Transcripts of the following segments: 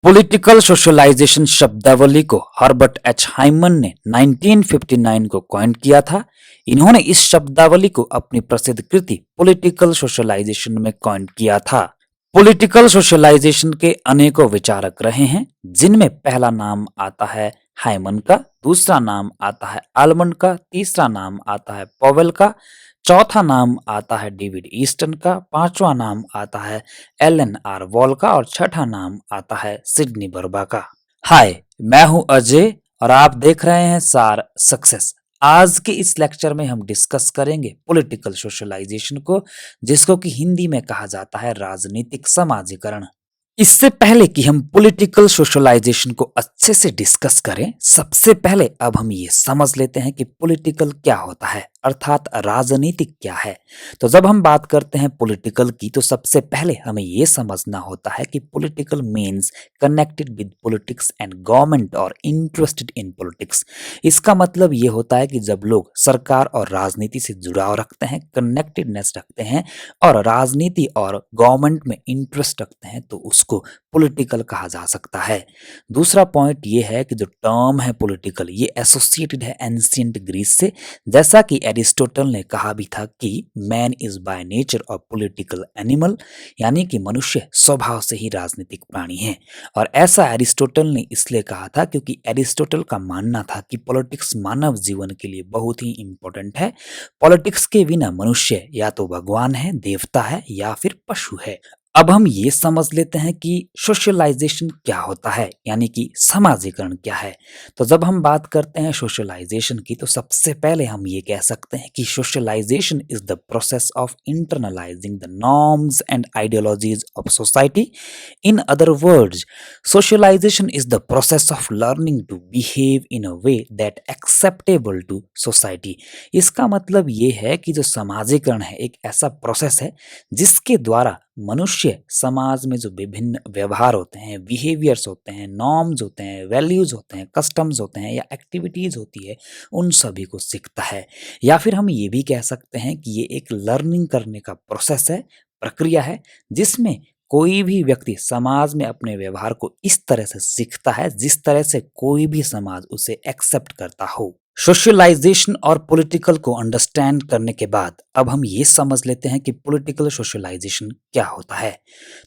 Political socialisation शब्दावली को Herbert H hymen ने 1959 को कॉइन किया था। इन्होंने इस शब्दावली को अपनी प्रसिद्ध कृति पॉलिटिकल सोशलाइजेशन में कॉइन किया था। पॉलिटिकल सोशलाइजेशन के अनेकों विचारक रहे हैं, जिनमें पहला नाम आता है हाइमन का, दूसरा नाम आता है आलमंड का, तीसरा नाम आता है पॉवेल का, चौथा नाम आता है डेविड ईस्टन का, पांचवा नाम आता है एलन आर वॉल का और छठा नाम आता है सिडनी बर्बा का। हाय, मैं हूं अजय और आप देख रहे हैं सार सक्सेस। आज के इस लेक्चर में हम डिस्कस करेंगे पॉलिटिकल सोशलाइजेशन को, जिसको कि हिंदी में कहा जाता है राजनीतिक समाजीकरण। इससे पहले कि हम पॉलिटिकल सोशलाइजेशन को अच्छे से डिस्कस करें, सबसे पहले अब हम ये समझ लेते हैं कि पॉलिटिकल क्या होता है, अर्थात राजनीतिक क्या है। तो जब हम बात करते हैं पॉलिटिकल की, तो सबसे पहले हमें ये समझना होता है कि political means connected with politics and government और इंटरेस्टेड इन पॉलिटिक्स। इसका मतलब ये होता है कि जब लोग सरकार और राजनीति से जुड़ाव रखते हैं, कनेक्टेडनेस रखते हैं और राजनीति और गवर्नमेंट में इंटरेस्ट रखते हैं, तो उसको पॉलिटिकल कहा जा सकता है। दूसरा पॉइंट ये है कि जो टर्म है पॉलिटिकल, ये एसोसिएटेड है एंशिएंट ग्रीस से। जैसा कि एरिस्टोटल ने कहा भी था कि man is by nature a political animal, यानी कि मनुष्य स्वभाव से ही राजनीतिक प्राणी है। और ऐसा एरिस्टोटल ने इसलिए कहा था क्योंकि एरिस्टोटल का मानना था कि पॉलिटिक्स मानव जीवन के लिए बहुत ही इंपॉर्टेंट है। पॉलिटिक्स के बिना मनुष्य या तो भगवान है, देवता है या फिर पशु है। अब हम ये समझ लेते हैं कि सोशलाइजेशन क्या होता है, यानी कि समाजीकरण क्या है। तो जब हम बात करते हैं सोशलाइजेशन की, तो सबसे पहले हम ये कह सकते हैं कि socialisation is the process of internalising the norms and ideologies of society. In other words, socialisation is the process of learning to behave in a way that acceptable to society. इसका मतलब ये है कि जो समाजीकरण है एक ऐसा प्रोसेस है जिसके द्वारा मनुष्य समाज में जो विभिन्न व्यवहार होते हैं, बिहेवियर्स होते हैं, नॉर्म्स होते हैं, वैल्यूज होते हैं, कस्टम्स होते हैं या एक्टिविटीज होती है, उन सभी को सीखता है। या फिर हम ये भी कह सकते हैं कि ये एक लर्निंग करने का प्रोसेस है, प्रक्रिया है, जिसमें कोई भी व्यक्ति समाज में अपने व्यवहार को इस तरह से सीखता है जिस तरह से कोई भी समाज उसे एक्सेप्ट करता हो। सोशलाइजेशन और पॉलिटिकल को अंडरस्टैंड करने के बाद अब हम ये समझ लेते हैं कि पॉलिटिकल सोशलाइजेशन क्या होता है।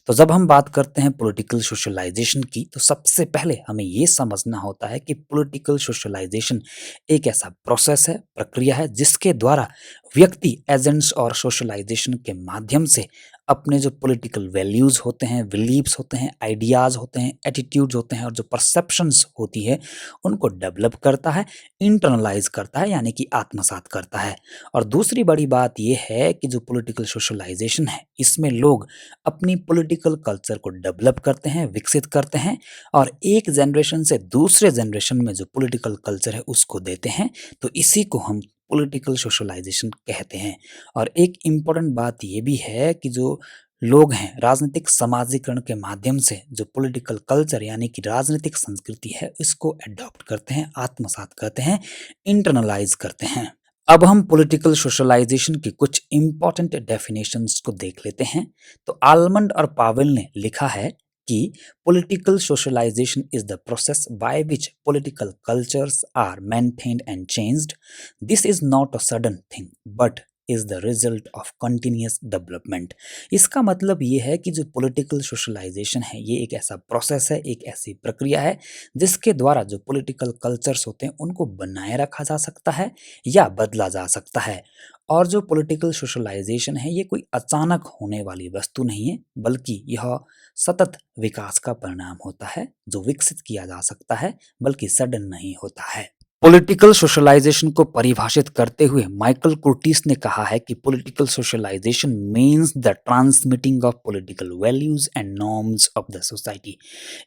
तो जब हम बात करते हैं पॉलिटिकल सोशलाइजेशन की, तो सबसे पहले हमें ये समझना होता है कि पॉलिटिकल सोशलाइजेशन एक ऐसा प्रोसेस है, प्रक्रिया है, जिसके द्वारा व्यक्ति एजेंट्स और सोशलाइजेशन के माध्यम से अपने जो पॉलिटिकल वैल्यूज होते हैं, बिलीव्स होते हैं, आइडियाज होते हैं, एटीट्यूड्स होते हैं और जो परसेप्शंस होती है, उनको डेवलप करता है, इंटरनलाइज करता है, यानी कि आत्मसात करता है। और दूसरी बड़ी बात यह है कि जो पॉलिटिकल सोशलाइजेशन है, इसमें लोग अपनी पॉलिटिकल कल्चर को डेवलप करते हैं, विकसित करते हैं और एक जनरेशन से दूसरे जनरेशन में जो पॉलिटिकल कल्चर है उसको देते हैं। तो इसी को हम पॉलिटिकल सोशलाइजेशन कहते हैं। और एक इम्पॉर्टेंट बात ये भी है कि जो लोग हैं राजनीतिक समाजीकरण के माध्यम से जो पॉलिटिकल कल्चर यानी कि राजनीतिक संस्कृति है, इसको एडॉप्ट करते हैं, आत्मसात करते हैं, इंटरनलाइज करते हैं। अब हम पॉलिटिकल सोशलाइजेशन की कुछ इंपॉर्टेंट डेफिनेशंस को देख लेते हैं। तो आलमंड और पावेल ने लिखा है कि political socialization is the process by which political cultures are maintained and changed. This is not a sudden thing, but is the result of continuous development. इसका मतलब ये है कि जो political socialization है, ये एक ऐसा प्रोसेस है, एक ऐसी प्रक्रिया है जिसके द्वारा जो political cultures होते हैं उनको बनाए रखा जा सकता है या बदला जा सकता है। और जो पॉलिटिकल सोशलाइजेशन है, ये कोई अचानक होने वाली वस्तु नहीं है, बल्कि यह सतत विकास का परिणाम होता है जो विकसित किया जा सकता है, बल्कि सडन नहीं होता है। पॉलिटिकल सोशलाइजेशन को परिभाषित करते हुए माइकल कुर्टिस ने कहा है कि political socialisation means the transmitting of political values and norms of the society.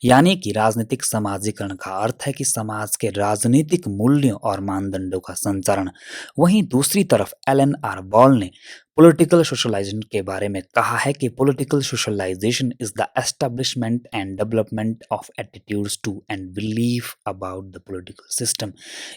यानी कि राजनीतिक समाजीकरण का अर्थ है कि समाज के राजनीतिक मूल्यों और मानदंडों का संचरण। वहीं दूसरी तरफ एलन आर बॉल ने पॉलिटिकल सोशलाइजेशन के बारे में कहा है कि political socialisation is the establishment and development of attitudes to and belief about the political system.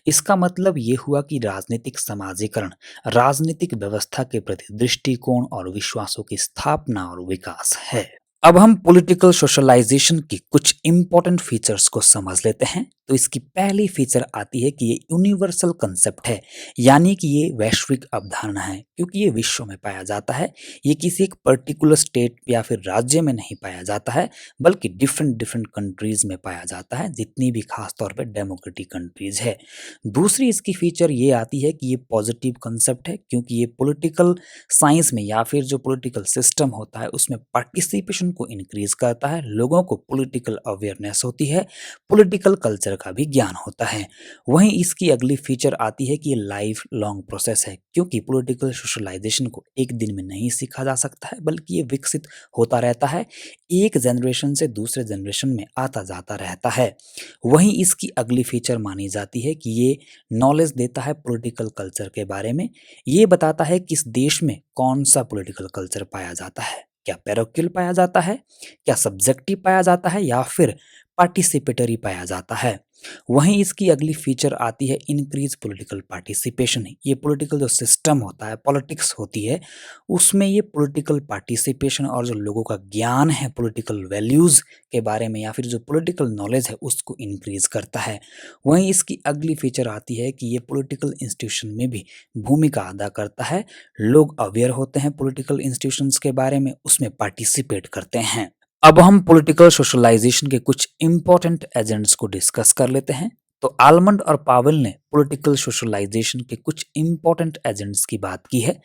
इसका मतलब ये हुआ कि राजनीतिक समाजीकरण राजनीतिक व्यवस्था के प्रति दृष्टिकोण और विश्वासों की स्थापना और विकास है। अब हम पॉलिटिकल सोशलाइजेशन की कुछ इंपॉर्टेंट फीचर्स को समझ लेते हैं। तो इसकी पहली फीचर आती है कि ये यूनिवर्सल कंसेप्ट है, यानी कि ये वैश्विक अवधारणा है, क्योंकि ये विश्व में पाया जाता है। ये किसी एक पर्टिकुलर स्टेट या फिर राज्य में नहीं पाया जाता है, बल्कि डिफरेंट डिफरेंट कंट्रीज में पाया जाता है, जितनी भी खास तौर पे डेमोक्रेटिक कंट्रीज है। दूसरी इसकी फीचर ये आती है कि ये पॉजिटिव कंसेप्ट है, क्योंकि ये पॉलिटिकल साइंस में या फिर जो पॉलिटिकल सिस्टम होता है उसमें पार्टिसिपेशन को इंक्रीज करता है, लोगों को पॉलिटिकल अवेयरनेस होती है, पॉलिटिकल कल्चर का भी ज्ञान होता है। वहीं इसकी अगली फीचर आती है कि ये लाइफ लॉन्ग प्रोसेस है, क्योंकि पॉलिटिकल सोशलाइजेशन को एक दिन में नहीं सीखा जा सकता है, बल्कि ये विकसित होता रहता है, एक जनरेशन से दूसरे जनरेशन में आता जाता रहता है। वहीं इसकी अगली फीचर मानी जाती है कि ये नॉलेज देता है पॉलिटिकल कल्चर के बारे में। ये बताता है किस देश में कौन सा पॉलिटिकल कल्चर पाया जाता है, क्या पैरोकियल पाया जाता है, क्या सब्जेक्टिव पाया जाता है, या फिर पार्टिसिपेटरी पाया जाता है। वहीं इसकी अगली फीचर आती है इंक्रीज पॉलिटिकल पार्टिसिपेशन। ये पॉलिटिकल जो सिस्टम होता है, पॉलिटिक्स होती है, उसमें ये पॉलिटिकल पार्टिसिपेशन और जो लोगों का ज्ञान है पॉलिटिकल वैल्यूज के बारे में या फिर जो पॉलिटिकल नॉलेज है उसको इंक्रीज करता है। वहीं इसकी अगली फीचर आती है कि ये पॉलिटिकल इंस्टीट्यूशन में भी भूमिका अदा करता है। लोग अवेयर होते हैं पॉलिटिकल इंस्टीट्यूशंस के बारे में, उसमें पार्टिसिपेट करते हैं। अब हम पॉलिटिकल सोशलाइजेशन के कुछ इंपॉर्टेंट एजेंट्स को डिस्कस कर लेते हैं। तो आलमंड और पावेल ने पॉलिटिकल सोशलाइजेशन के कुछ इंपॉर्टेंट एजेंट्स की बात की है,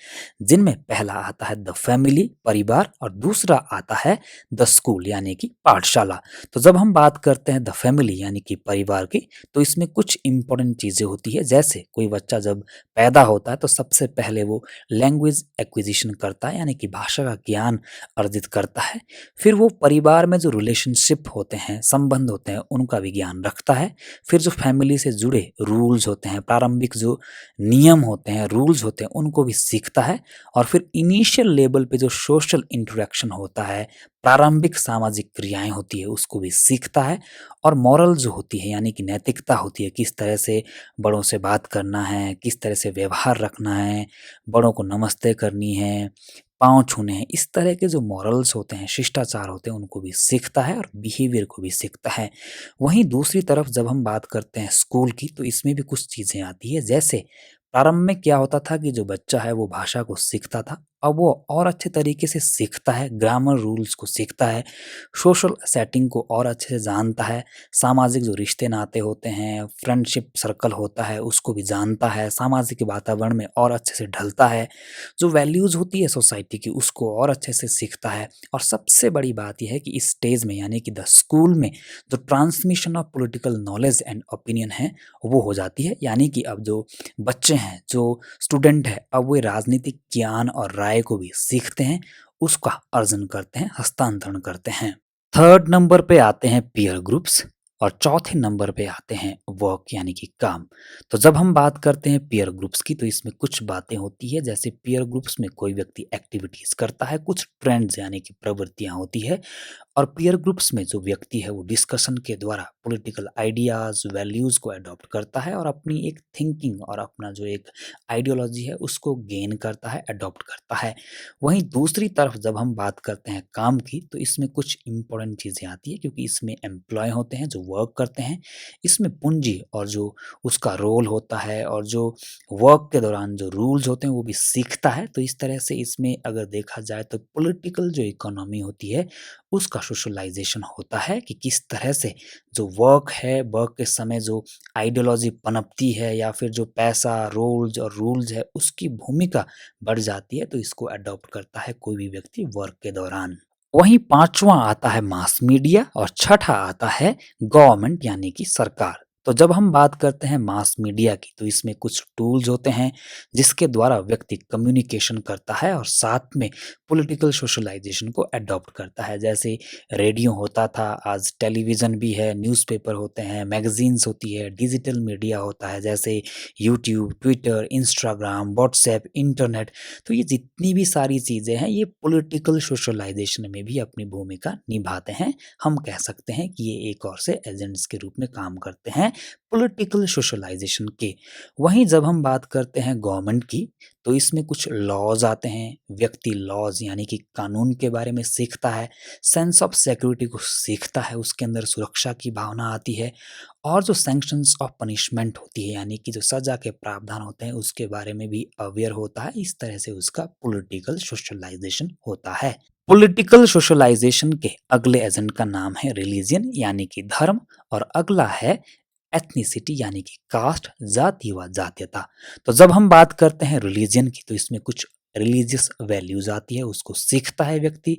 जिनमें पहला आता है द फैमिली, परिवार, और दूसरा आता है द स्कूल यानी कि पाठशाला। तो जब हम बात करते हैं द फैमिली यानी कि परिवार की, तो इसमें कुछ इंपॉर्टेंट चीजें होती है। जैसे कोई बच्चा जब पैदा होता है तो सबसे पहले वो लैंग्वेज एक्विजिशन करता है, यानी कि भाषा का ज्ञान अर्जित करता है। फिर वो परिवार में जो रिलेशनशिप होते हैं, संबंध होते हैं, उनका भी ज्ञान रखता है। फिर जो फैमिली से जुड़े रूल्स होते हैं, प्रारंभिक जो नियम होते हैं, रूल्स होते हैं, उनको भी सीखता है। और फिर इनिशियल लेवल पे जो सोशल इंटरेक्शन होता है, प्रारंभिक सामाजिक क्रियाएं होती है, उसको भी सीखता है। और मॉरल जो होती है यानी कि नैतिकता होती है, किस तरह से बड़ों से बात करना है, किस तरह से व्यवहार रखना है, बड़ों को नमस्ते करनी है, पाँव छूने हैं, इस तरह के जो मॉरल्स होते हैं, शिष्टाचार होते हैं, उनको भी सीखता है और बिहेवियर को भी सीखता है। वहीं दूसरी तरफ जब हम बात करते हैं स्कूल की, तो इसमें भी कुछ चीज़ें आती है। जैसे प्रारंभ में क्या होता था कि जो बच्चा है वो भाषा को सीखता था, अब वो और अच्छे तरीके से सीखता है, ग्रामर रूल्स को सीखता है, सोशल सेटिंग को और अच्छे से जानता है, सामाजिक जो रिश्ते नाते होते हैं, फ्रेंडशिप सर्कल होता है, उसको भी जानता है, सामाजिक वातावरण में और अच्छे से ढलता है, जो वैल्यूज़ होती है सोसाइटी की उसको और अच्छे से सीखता है। और सबसे बड़ी बात यह है कि इस स्टेज में यानी कि द स्कूल में जो transmission of political knowledge and opinion है वो हो जाती है, यानी कि अब जो बच्चे हैं, जो स्टूडेंट है, अब वे राजनीतिक ज्ञान और राय को भी सीखते हैं, उसका अर्जन करते हैं, हस्तांतरण करते हैं। थर्ड नंबर पे आते हैं पीयर ग्रुप्स, और चौथे नंबर पे आते हैं वर्क यानी कि काम। तो जब हम बात करते हैं पीयर ग्रुप्स की, तो इसमें कुछ बातें होती है। जैसे पीयर ग्रुप्स में कोई व्यक्ति एक्टिविटीज करता है, कुछ ट्रेंड्स यानी कि प्रवृत्तियां होती है। और पीयर ग्रुप्स में जो व्यक्ति है वो डिस्कशन के द्वारा पॉलिटिकल आइडियाज, वैल्यूज को अडॉप्ट करता है और अपनी एक थिंकिंग और अपना जो एक आइडियोलॉजी है उसको गेन करता है, अडॉप्ट करता है। वहीं दूसरी तरफ जब हम बात करते हैं काम की, तो इसमें कुछ इंपॉर्टेंट चीज़ें आती है, क्योंकि इसमें एम्प्लॉय होते हैं जो वर्क करते हैं। इसमें पूंजी और जो उसका रोल होता है और जो वर्क के दौरान जो रूल्स होते हैं वो भी सीखता है। तो इस तरह से इसमें अगर देखा जाए तो पॉलिटिकल जो इकोनॉमी होती है उसका सोशलाइजेशन होता है, कि किस तरह से जो वर्क है, वर्क के समय जो आइडियोलॉजी पनपती है या फिर जो पैसा, रोल्स और रूल्स है उसकी भूमिका बढ़ जाती है, तो इसको अडॉप्ट करता है कोई भी व्यक्ति वर्क के दौरान। वहीं पांचवा आता है मास मीडिया और छठा आता है गवर्नमेंट यानी कि सरकार। तो जब हम बात करते हैं मास मीडिया की, तो इसमें कुछ टूल्स होते हैं जिसके द्वारा व्यक्ति कम्युनिकेशन करता है और साथ में पॉलिटिकल सोशलाइजेशन को अडॉप्ट करता है। जैसे रेडियो होता था, आज टेलीविज़न भी है, न्यूज़पेपर होते हैं, मैगज़ीन्स होती है, डिजिटल मीडिया होता है, जैसे YouTube, Twitter, Instagram, WhatsApp, internet. तो ये जितनी भी सारी चीज़ें हैं ये पॉलिटिकल सोशलाइजेशन में भी अपनी भूमिका निभाते हैं। हम कह सकते हैं कि ये एक और से एजेंट्स के रूप में काम करते हैं पॉलिटिकल सोशलाइजेशन के। वहीं जब हम बात करते हैं गवर्नमेंट की, तो इसमें कुछ लॉज आते हैं। व्यक्ति लॉज यानी कि कानून के बारे में सीखता है, सेंस ऑफ सिक्योरिटी को सीखता है, उसके अंदर सुरक्षा की भावना आती है, और जो सैंक्शंस ऑफ पनिशमेंट होती है यानी कि जो सज़ा के प्रावधान होते हैं उसके बारे में भी अवेयर होता है। इस तरह से उसका पॉलिटिकल सोशलाइजेशन होता है। पॉलिटिकल सोशलाइजेशन के अगले एजेंट का नाम है रिलीजन यानी कि धर्म, और अगला है एथनिसिटी यानी कि कास्ट, जाति व जातीयता। तो जब हम बात करते हैं रिलीजन की, तो इसमें कुछ रिलीजियस वैल्यूज आती है, उसको सीखता है व्यक्ति।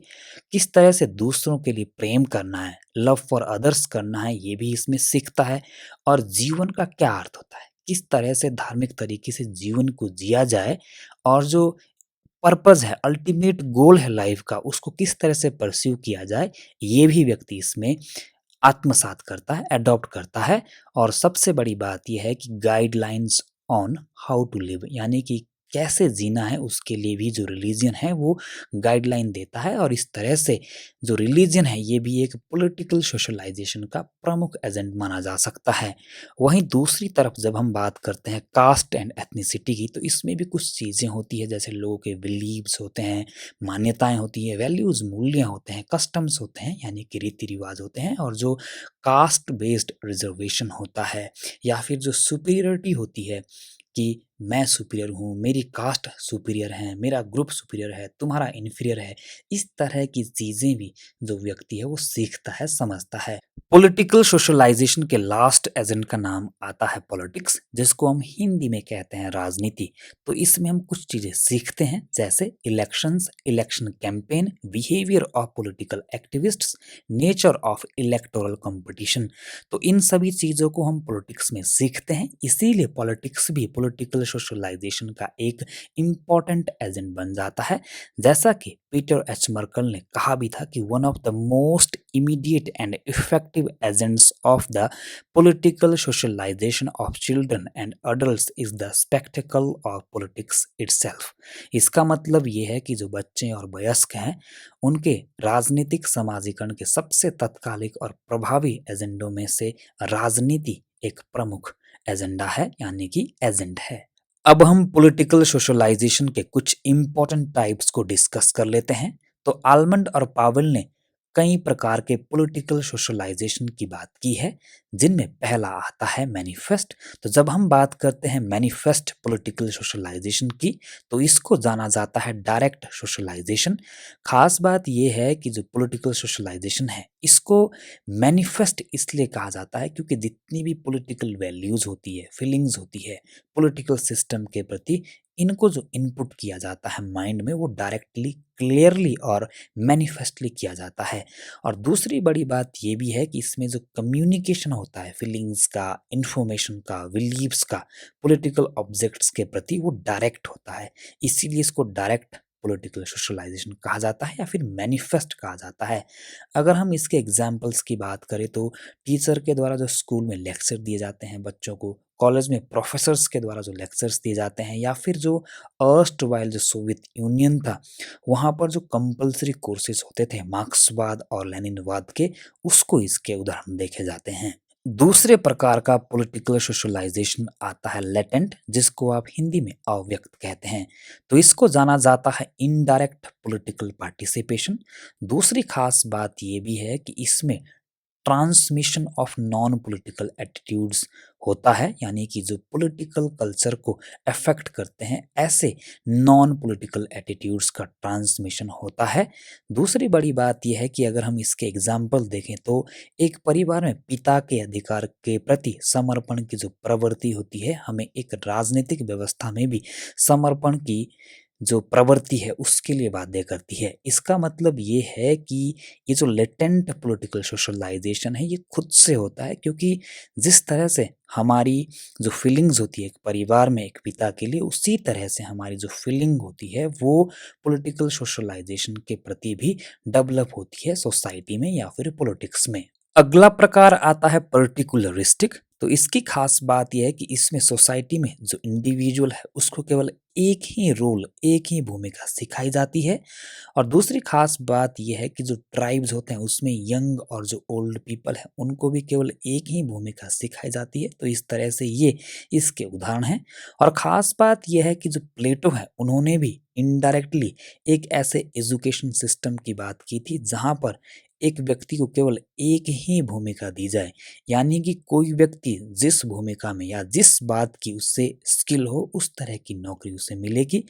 किस तरह से दूसरों के लिए प्रेम करना है, लव फॉर अदर्स करना है, ये भी इसमें सीखता है। और जीवन का क्या अर्थ होता है, किस तरह से धार्मिक तरीके से जीवन को जिया जाए, और जो पर्पस है, अल्टीमेट गोल है लाइफ का, उसको किस तरह से परस्यू किया जाए, ये भी व्यक्ति इसमें आत्मसात करता है, अडॉप्ट करता है। और सबसे बड़ी बात यह है कि guidelines on how to live यानी कि कैसे जीना है, उसके लिए भी जो रिलीजन है वो गाइडलाइन देता है। और इस तरह से जो रिलीजन है ये भी एक पॉलिटिकल सोशलाइजेशन का प्रमुख एजेंट माना जा सकता है। वहीं दूसरी तरफ जब हम बात करते हैं कास्ट एंड एथनिसिटी की, तो इसमें भी कुछ चीज़ें होती है, जैसे लोगों के बिलीव्स होते हैं, मान्यताएं होती है, वैल्यूज़ मूल्य होते हैं, कस्टम्स होते हैं यानी कि रीति रिवाज होते हैं, और जो कास्ट बेस्ड रिजर्वेशन होता है, या फिर जो सुपीरियरिटी होती है कि मैं सुपीरियर हूँ, मेरी कास्ट सुपीरियर है, मेरा ग्रुप सुपीरियर है, तुम्हारा इन्फीरियर है, इस तरह की चीज़ें भी जो व्यक्ति है वो सीखता है, समझता है। पॉलिटिकल सोशलाइजेशन के लास्ट एजेंट का नाम आता है पॉलिटिक्स, जिसको हम हिंदी में कहते हैं राजनीति। तो इसमें हम कुछ चीज़ें सीखते हैं, जैसे elections, election campaign, behaviour of political activists, nature of electoral competition. तो इन सभी चीज़ों को हम पॉलिटिक्स में सीखते हैं, इसीलिए पॉलिटिक्स भी पॉलिटिकल सोशलाइजेशन का एक इम्पॉर्टेंट एजेंट बन जाता है। जैसा कि पीटर एच मर्कल ने कहा भी था कि one of the most immediate and effective agents of the political socialisation of children and adults is the spectacle of politics itself. इसका मतलब ये है कि जो बच्चे और वयस्क हैं, उनके राजनीतिक समाजीकरण के सबसे तत्कालिक और प्रभावी एजेंडों में से राजनीति एक प्रमुख एजेंडा है यानी कि एजेंट है। अब हम पॉलिटिकल सोशलाइजेशन के कुछ इंपॉर्टेंट टाइप्स को डिस्कस कर लेते हैं। तो आलमंड और पावेल ने कई प्रकार के पॉलिटिकल सोशलाइजेशन की बात की है, जिनमें पहला आता है मैनिफेस्ट। तो जब हम बात करते हैं मैनिफेस्ट पॉलिटिकल सोशलाइजेशन की, तो इसको जाना जाता है डायरेक्ट सोशलाइजेशन। खास बात यह है कि जो पॉलिटिकल सोशलाइजेशन है, इसको मैनिफेस्ट इसलिए कहा जाता है क्योंकि जितनी भी पॉलिटिकल वैल्यूज होती है, फीलिंग्स होती है पॉलिटिकल सिस्टम के प्रति, इनको जो इनपुट किया जाता है माइंड में, वो डायरेक्टली, क्लियरली और मैनिफेस्टली किया जाता है। और दूसरी बड़ी बात ये भी है कि इसमें जो कम्युनिकेशन होता है फीलिंग्स का, इंफॉर्मेशन का, बिलीव्स का पॉलिटिकल ऑब्जेक्ट्स के प्रति, वो डायरेक्ट होता है। इसीलिए इसको डायरेक्ट पॉलिटिकल सोशलाइजेशन कहा जाता है या फिर मैनिफेस्ट कहा जाता है। अगर हम इसके एग्जाम्पल्स की बात करें, तो टीचर के द्वारा जो स्कूल में लेक्चर दिए जाते हैं बच्चों को, कॉलेज में प्रोफेसर्स के द्वारा जो लेक्चर्स दिए जाते हैं, या फिर जो अर्स्टवाइल जो सोवियत यूनियन था, वहाँ पर जो कंपलसरी कोर्सेज होते थे मार्क्सवाद और लेनिनवाद के, उसको इसके उदाहरण देखे जाते हैं। दूसरे प्रकार का पॉलिटिकल सोशलाइजेशन आता है लेटेंट, जिसको आप हिंदी में अव्यक्त कहते हैं। तो इसको जाना जाता है इनडायरेक्ट पॉलिटिकल पार्टिसिपेशन। दूसरी खास बात ये भी है कि इसमें transmission of non political attitudes होता है, यानी कि जो पॉलिटिकल कल्चर को अफेक्ट करते हैं, ऐसे नॉन पॉलिटिकल एटीट्यूड्स का ट्रांसमिशन होता है। दूसरी बड़ी बात यह है कि अगर हम इसके एग्जाम्पल देखें, तो एक परिवार में पिता के अधिकार के प्रति समर्पण की जो प्रवृत्ति होती है, हमें एक राजनीतिक व्यवस्था में भी समर्पण की जो प्रवृत्ति है उसके लिए बाध्य करती है। इसका मतलब ये है कि ये जो लेटेंट पॉलिटिकल सोशलाइजेशन है, ये खुद से होता है, क्योंकि जिस तरह से हमारी जो फीलिंग्स होती है एक परिवार में एक पिता के लिए, उसी तरह से हमारी जो फीलिंग होती है वो पॉलिटिकल सोशलाइजेशन के प्रति भी डेवलप होती है सोसाइटी में या फिर पॉलिटिक्स में। अगला प्रकार आता है पर्टिकुलरिस्टिक। तो इसकी खास बात यह है कि इसमें सोसाइटी में जो इंडिविजुअल है उसको केवल एक ही रोल, एक ही भूमिका सिखाई जाती है। और दूसरी खास बात ये है कि जो ट्राइब्स होते हैं उसमें यंग और जो ओल्ड पीपल हैं उनको भी केवल एक ही भूमिका सिखाई जाती है। तो इस तरह से ये इसके उदाहरण हैं। और ख़ास बात ये है कि जो प्लेटो है उन्होंने भी इनडायरेक्टली एक ऐसे एजुकेशन सिस्टम की बात की थी जहाँ पर एक व्यक्ति को केवल एक ही भूमिका दी जाए, यानी कि कोई व्यक्ति जिस भूमिका में या जिस बात की उससे स्किल हो उस तरह की नौकरी उसे मिलेगी।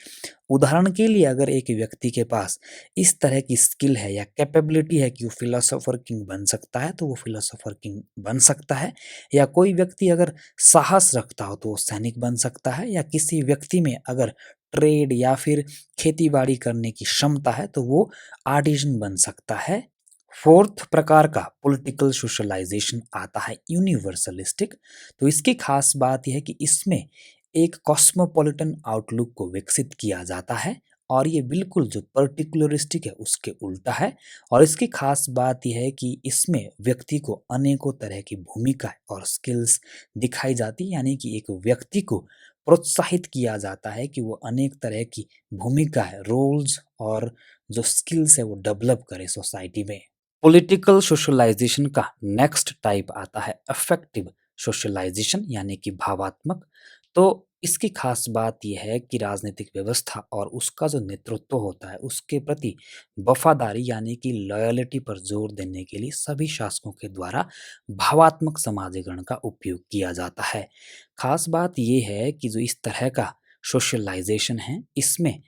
उदाहरण के लिए अगर एक व्यक्ति के पास इस तरह की स्किल है या कैपेबिलिटी है कि वो फिलोसोफर किंग बन सकता है तो वो फिलोसोफर किंग बन सकता है, या कोई व्यक्ति अगर साहस रखता हो तो वो सैनिक बन सकता है, या किसी व्यक्ति में अगर ट्रेड या फिर खेती-बाड़ी करने की क्षमता है तो वो आर्टिज़न बन सकता है। फोर्थ प्रकार का पॉलिटिकल सोशलाइजेशन आता है यूनिवर्सलिस्टिक। तो इसकी खास बात यह है कि इसमें एक कॉस्मोपॉलिटन आउटलुक को विकसित किया जाता है, और ये बिल्कुल जो पर्टिकुलरिस्टिक है उसके उल्टा है। और इसकी खास बात यह है कि इसमें व्यक्ति को अनेकों तरह की भूमिका और स्किल्स दिखाई जाती है, यानी कि एक व्यक्ति को प्रोत्साहित किया जाता है कि वो अनेक तरह की भूमिकाएं, रोल्स और जो स्किल्स है वो डेवलप करे सोसाइटी में। पॉलिटिकल सोशलाइजेशन का नेक्स्ट टाइप आता है अफेक्टिव सोशलाइजेशन, यानी कि भावात्मक। तो इसकी खास बात यह है कि राजनीतिक व्यवस्था और उसका जो नेतृत्व होता है उसके प्रति वफादारी यानी कि लॉयल्टी पर जोर देने के लिए सभी शासकों के द्वारा भावात्मक समाजीकरण का उपयोग किया जाता है। खास बात यह है कि जो इस तरह का सोशलाइजेशन है इसमें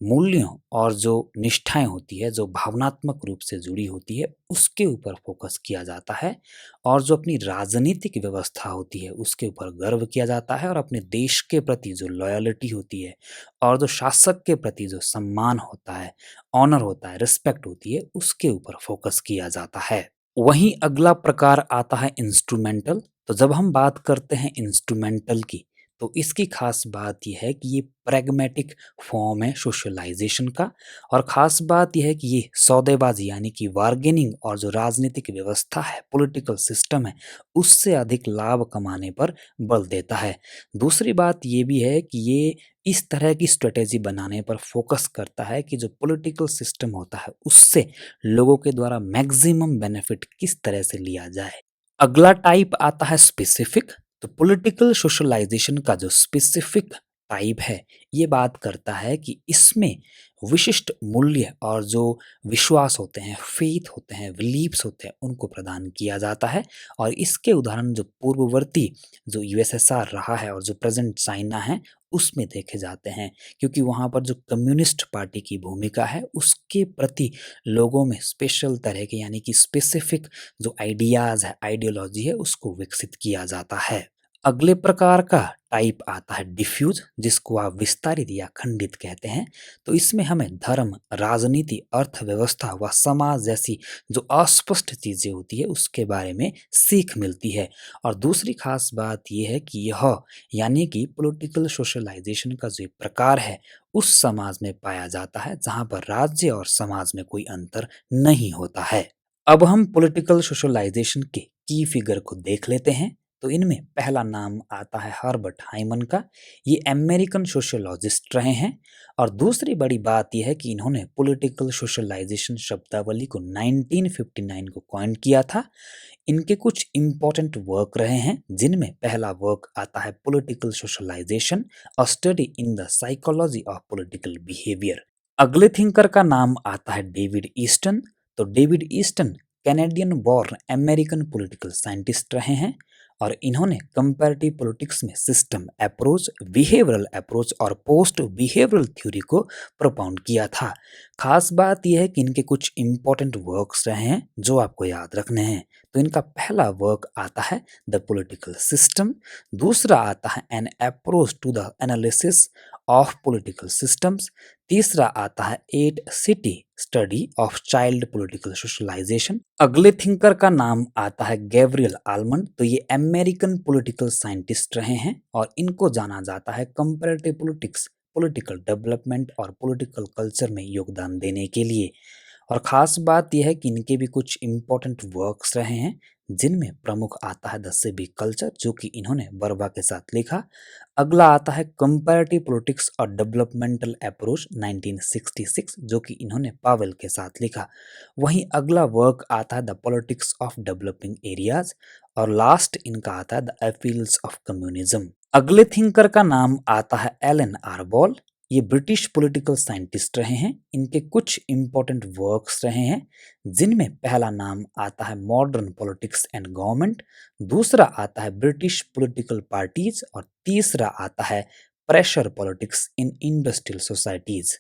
मूल्यों और जो निष्ठाएं होती है, जो भावनात्मक रूप से जुड़ी होती है, उसके ऊपर फोकस किया जाता है। और जो अपनी राजनीतिक व्यवस्था होती है, उसके ऊपर गर्व किया जाता है, और अपने देश के प्रति जो लॉयल्टी होती है और जो शासक के प्रति जो सम्मान होता है, ऑनर होता है, रिस्पेक्ट होती है, उसके ऊपर फोकस किया जाता है। वहीं अगला प्रकार आता है इंस्ट्रूमेंटल। तो जब हम बात करते हैं इंस्ट्रूमेंटल की, तो इसकी खास बात यह है कि ये प्रैग्मेटिक फॉर्म है सोशलाइजेशन का। और ख़ास बात यह है कि ये सौदेबाजी यानी कि बार्गेनिंग और जो राजनीतिक व्यवस्था है, पॉलिटिकल सिस्टम है, उससे अधिक लाभ कमाने पर बल देता है। दूसरी बात ये भी है कि ये इस तरह की स्ट्रेटेजी बनाने पर फोकस करता है कि जो पॉलिटिकल सिस्टम होता है, उससे लोगों के द्वारा मैक्सिमम बेनिफिट किस तरह से लिया जाए। अगला टाइप आता है स्पेसिफिक। तो पॉलिटिकल सोशलाइजेशन का जो स्पेसिफिक टाइप है, ये बात करता है कि इसमें विशिष्ट मूल्य और जो विश्वास होते हैं, फेथ होते हैं, बिलीव्स होते हैं, उनको प्रदान किया जाता है। और इसके उदाहरण जो पूर्ववर्ती जो यूएसएसआर रहा है और जो प्रेजेंट चाइना है, उसमें देखे जाते हैं, क्योंकि वहाँ पर जो कम्युनिस्ट पार्टी की भूमिका है उसके प्रति लोगों में स्पेशल तरह के यानी कि स्पेसिफिक जो आइडियाज़ है, आइडियोलॉजी है, उसको विकसित किया जाता है। अगले प्रकार का टाइप आता है डिफ्यूज, जिसको आप विस्तारित या खंडित कहते हैं। तो इसमें हमें धर्म, राजनीति, अर्थव्यवस्था व समाज जैसी जो अस्पष्ट चीज़ें होती है उसके बारे में सीख मिलती है। और दूसरी खास बात यह है कि यह यानी कि पॉलिटिकल सोशलाइजेशन का जो प्रकार है उस समाज में पाया जाता है जहाँ पर राज्य और समाज में कोई अंतर नहीं होता है। अब हम पॉलिटिकल सोशलाइजेशन के की फिगर को देख लेते हैं। तो इनमें पहला नाम आता है हर्बर्ट हाइमन का। ये अमेरिकन सोशियोलॉजिस्ट रहे हैं। और दूसरी बड़ी बात यह है कि इन्होंने पॉलिटिकल सोशलाइजेशन शब्दावली को 1959 को कॉइन किया था। इनके कुछ इंपॉर्टेंट वर्क रहे हैं, जिनमें पहला वर्क आता है political socialisation, a study in the psychology of political behaviour. अगले थिंकर का नाम आता है डेविड ईस्टन। तो David Easton Canadian born American political scientist रहे हैं। और इन्होंने कंपैरेटिव पॉलिटिक्स में सिस्टम अप्रोच, बिहेवियरल अप्रोच और पोस्ट बिहेवियरल थ्योरी को प्रोपाउंड किया था। खास बात यह है कि इनके कुछ इंपॉर्टेंट वर्क्स रहे हैं जो आपको याद रखने हैं। तो इनका पहला वर्क आता है द पॉलिटिकल सिस्टम। दूसरा आता है an approach to the analysis of political systems. तीसरा आता है eight city study of child political socialisation. अगले थिंकर का नाम आता है गैब्रियल आलमंड। तो ये अमेरिकन पॉलिटिकल साइंटिस्ट रहे हैं और इनको जाना जाता है कंपैरेटिव पॉलिटिक्स, पॉलिटिकल डेवलपमेंट और पॉलिटिकल कल्चर में योगदान देने के लिए। और ख़ास बात यह है कि इनके भी कुछ इम्पोर्टेंट वर्क्स रहे हैं, जिनमें प्रमुख आता है द सिविक कल्चर, जो कि इन्होंने बर्बा के साथ लिखा। अगला आता है कंपैरेटिव पॉलिटिक्स और डेवलपमेंटल अप्रोच 1966, जो कि इन्होंने पावेल के साथ लिखा। वहीं अगला वर्क आता है the politics of developing areas, और लास्ट इनका आता है द अपील्स ऑफ कम्युनिज्म। अगले थिंकर का नाम आता है एलन आरबॉल। ये ब्रिटिश पॉलिटिकल साइंटिस्ट रहे हैं। इनके कुछ इंपॉर्टेंट वर्क्स रहे हैं, जिनमें पहला नाम आता है मॉडर्न पॉलिटिक्स एंड गवर्नमेंट, दूसरा आता है ब्रिटिश पॉलिटिकल पार्टीज, और तीसरा आता है pressure politics in industrial societies.